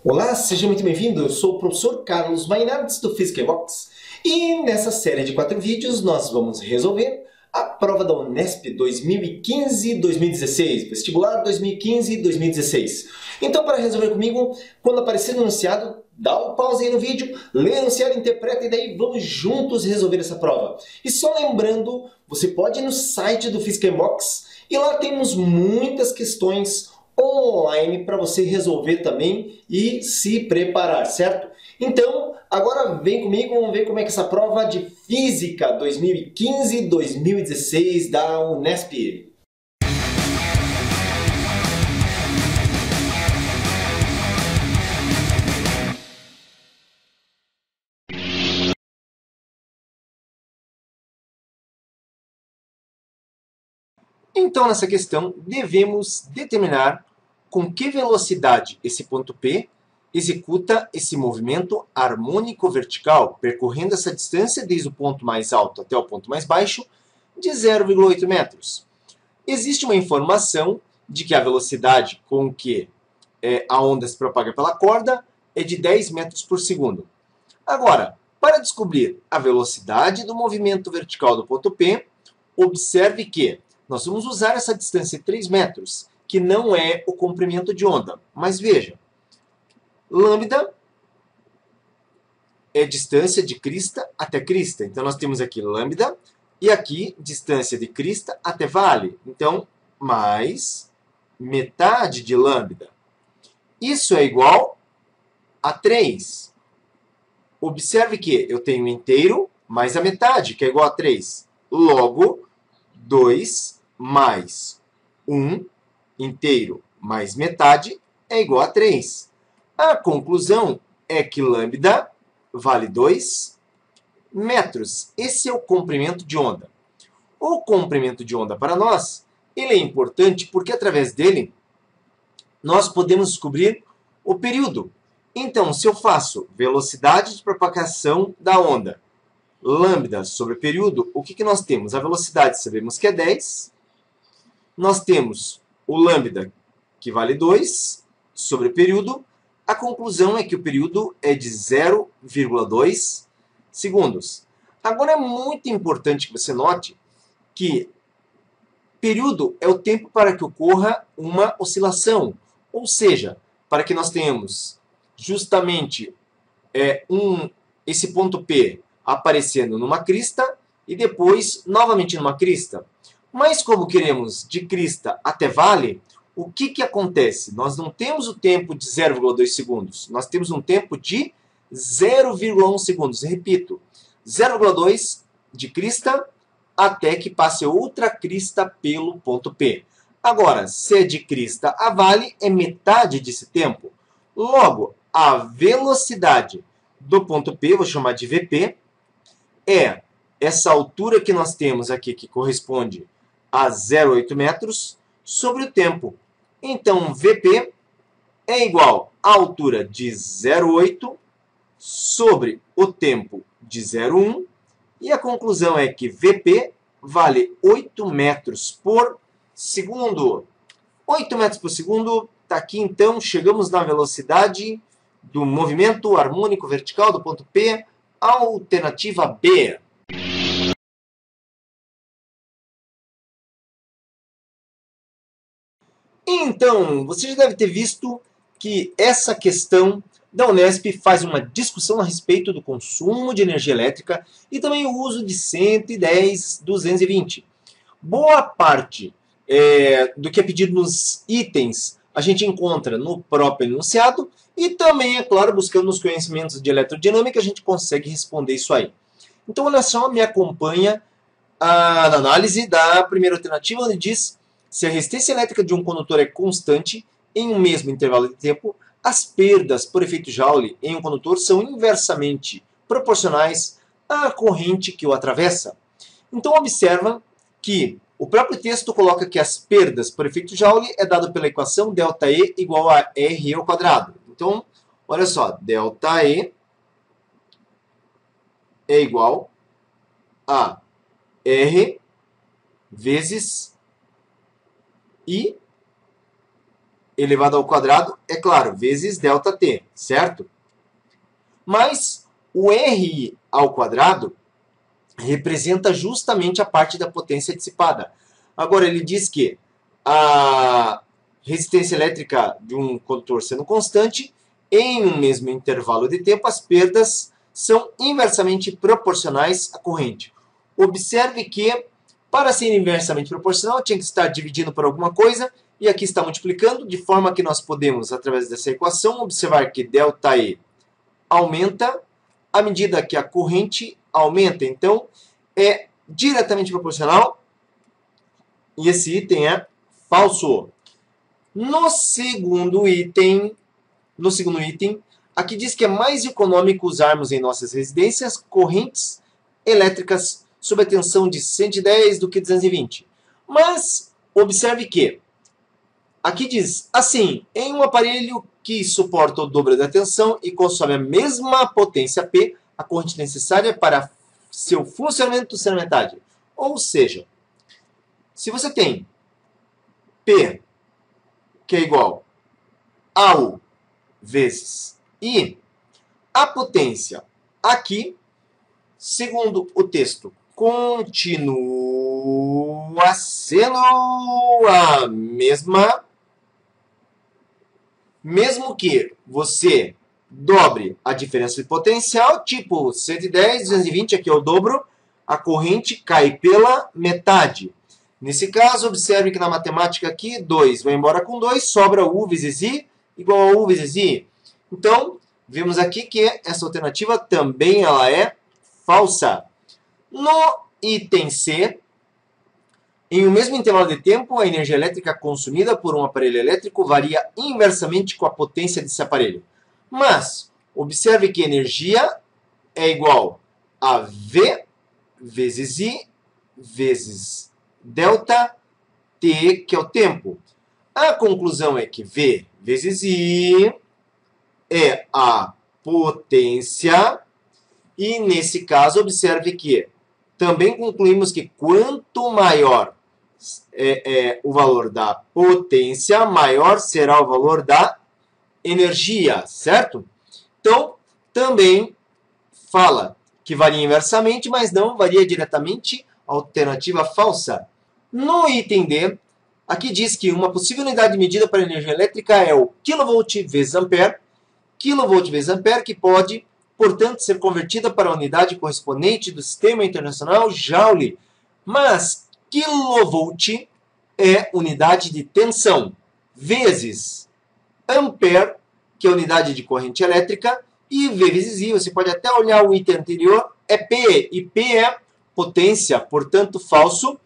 Olá, seja muito bem-vindo. Eu sou o professor Carlos Mainardes do Physics Box e nessa série de 4 vídeos nós vamos resolver a prova da Unesp 2015-2016, vestibular 2015-2016. Então, para resolver comigo, quando aparecer no enunciado, dá um pause aí no vídeo, lê o enunciado, interpreta e daí vamos juntos resolver essa prova. E só lembrando, você pode ir no site do Physics Box e lá temos muitas questões online para você resolver também e se preparar, certo? Então, agora vem comigo, vamos ver como é que essa prova de Física 2015-2016 da Unesp. Então, nessa questão, devemos determinar com que velocidade esse ponto P executa esse movimento harmônico vertical, percorrendo essa distância desde o ponto mais alto até o ponto mais baixo, de 0,8 metros. Existe uma informação de que a velocidade com que a onda se propaga pela corda é de 10 metros por segundo. Agora, para descobrir a velocidade do movimento vertical do ponto P, observe que nós vamos usar essa distância de 3 metros, que não é o comprimento de onda. Mas veja, lambda é distância de crista até crista. Então, nós temos aqui lambda e aqui distância de crista até vale. Então, mais metade de lambda. Isso é igual a 3. Observe que eu tenho inteiro mais a metade, que é igual a 3. Logo, 2 mais 1 inteiro mais metade é igual a 3. A conclusão é que lambda vale 2 metros. Esse é o comprimento de onda. O comprimento de onda para nós, ele é importante porque através dele nós podemos descobrir o período. Então, se eu faço velocidade de propagação da onda, lambda sobre período, o que nós temos? A velocidade sabemos que é 10. Nós temos o lambda, que vale 2, sobre período. A conclusão é que o período é de 0,2 segundos. Agora é muito importante que você note que período é o tempo para que ocorra uma oscilação. Ou seja, para que nós tenhamos justamente esse ponto P aparecendo numa crista e depois novamente numa crista. Mas como queremos de crista até vale, o que acontece? Nós não temos o tempo de 0,2 segundos, nós temos um tempo de 0,1 segundos. Repito, 0,2 de crista até que passe outra crista pelo ponto P. Agora, se é de crista a vale, é metade desse tempo. Logo, a velocidade do ponto P, vou chamar de VP, é essa altura que nós temos aqui, que corresponde a 0,8 metros, sobre o tempo. Então, VP é igual à altura de 0,8 sobre o tempo de 0,1. E a conclusão é que VP vale 8 metros por segundo. 8 metros por segundo, está aqui então, chegamos na velocidade do movimento harmônico vertical do ponto P, alternativa B. Então, você já deve ter visto que essa questão da Unesp faz uma discussão a respeito do consumo de energia elétrica e também o uso de 110, 220. Boa parte do que é pedido nos itens a gente encontra no próprio enunciado e também, é claro, buscando nos conhecimentos de eletrodinâmica, a gente consegue responder isso aí. Então, olha só, me acompanha na análise da primeira alternativa, onde diz: se a resistência elétrica de um condutor é constante em um mesmo intervalo de tempo, as perdas por efeito Joule em um condutor são inversamente proporcionais à corrente que o atravessa. Então, observa que o próprio texto coloca que as perdas por efeito Joule é dado pela equação ΔE igual a RE ao quadrado. Então, olha só, ΔE é igual a R vezes I elevado ao quadrado, é claro, vezes ΔT, certo? Mas o RI ao quadrado representa justamente a parte da potência dissipada. Agora, ele diz que a resistência elétrica de um condutor sendo constante, em um mesmo intervalo de tempo, as perdas são inversamente proporcionais à corrente. Observe que, para ser inversamente proporcional, tinha que estar dividindo por alguma coisa, e aqui está multiplicando, de forma que nós podemos, através dessa equação, observar que ΔE aumenta à medida que a corrente aumenta. Então, é diretamente proporcional, e esse item é falso. No segundo item, aqui diz que é mais econômico usarmos em nossas residências correntes elétricas sob a tensão de 110 do que 220. Mas, observe que, aqui diz, assim, em um aparelho que suporta o dobro da tensão e consome a mesma potência P, a corrente necessária para seu funcionamento será metade. Ou seja, se você tem P, que é igual a U vezes I, a potência aqui, segundo o texto, continua sendo a mesma, mesmo que você dobre a diferença de potencial, tipo 110, 220, aqui é o dobro, a corrente cai pela metade. Nesse caso, observe que na matemática aqui, 2 vai embora com 2, sobra U vezes I igual a U vezes I. Então, vemos aqui que essa alternativa também ela é falsa. No item C, em um mesmo intervalo de tempo, a energia elétrica consumida por um aparelho elétrico varia inversamente com a potência desse aparelho. Mas, observe que energia é igual a V vezes I vezes ΔT, que é o tempo. A conclusão é que V vezes I é a potência. E, nesse caso, observe que também concluímos que quanto maior o valor da potência, maior será o valor da energia, certo? Então, também fala que varia inversamente, mas não varia diretamente, alternativa falsa. No item D, aqui diz que uma possível unidade de medida para energia elétrica é o kV vezes ampere, que pode, portanto, ser convertida para a unidade correspondente do Sistema Internacional Joule. Mas kV é unidade de tensão, vezes ampere, que é a unidade de corrente elétrica, e V vezes I, você pode até olhar o item anterior, é P, e P é potência, portanto, falso.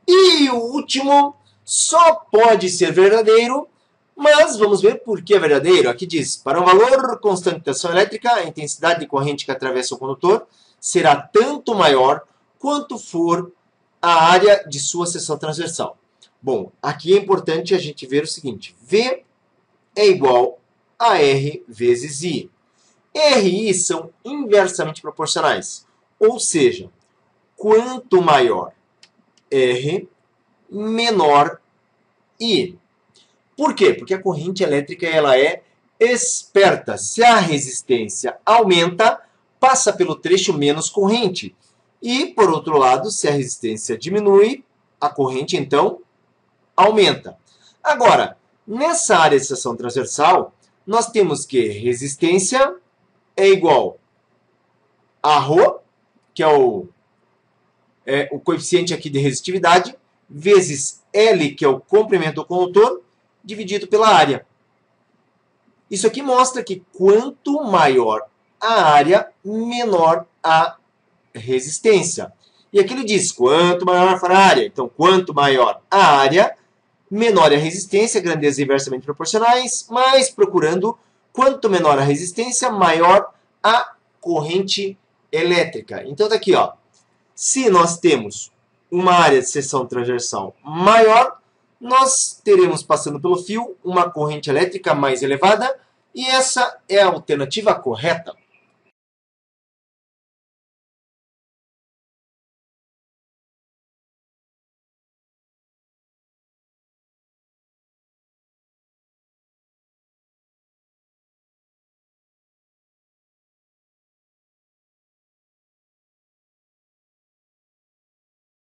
E o último só pode ser verdadeiro, mas vamos ver por que é verdadeiro. Aqui diz, para um valor constante de tensão elétrica, a intensidade de corrente que atravessa o condutor será tanto maior quanto for a área de sua seção transversal. Bom, aqui é importante a gente ver o seguinte, V é igual a R vezes I. R e I são inversamente proporcionais, ou seja, quanto maior R, menor I. Por quê? Porque a corrente elétrica ela é esperta. Se a resistência aumenta, passa pelo trecho menos corrente. E, por outro lado, se a resistência diminui, a corrente, então, aumenta. Agora, nessa área de seção transversal, nós temos que resistência é igual a ρ, que é o coeficiente aqui de resistividade, vezes L, que é o comprimento do condutor, dividido pela área. Isso aqui mostra que quanto maior a área, menor a resistência. E aqui ele diz, quanto maior for a área, então quanto maior a área, menor é a resistência, grandeza inversamente proporcionais, mas procurando quanto menor a resistência, maior a corrente elétrica. Então tá aqui, ó. Se nós temos uma área de seção transversal maior, nós teremos passando pelo fio uma corrente elétrica mais elevada, e essa é a alternativa correta.